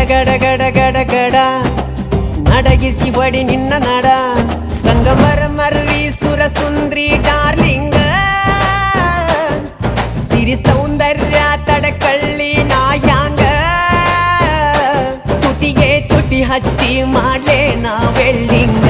ಗಡ ಗಡ ಗಡ ಗಡ ನಡಗಿಸಿ ಹೊಡಿ ನಿನ್ನ ನಡ ಸಂಗಮರ ಮರ್ರಿ ಸುರ ಸುಂದ್ರಿ ಡಾರ್ಲಿಂಗ ಸಿರಿ ಸೌಂದರ್ಯ ತಡಕಳ್ಳಿ ನಾಯಾಂಗ ತುಟಿಗೆ ತುಟಿ ಹಚ್ಚಿ ಮಾಡ್ಲೇ ನಾ ವೆಲ್ಡಿಂಗ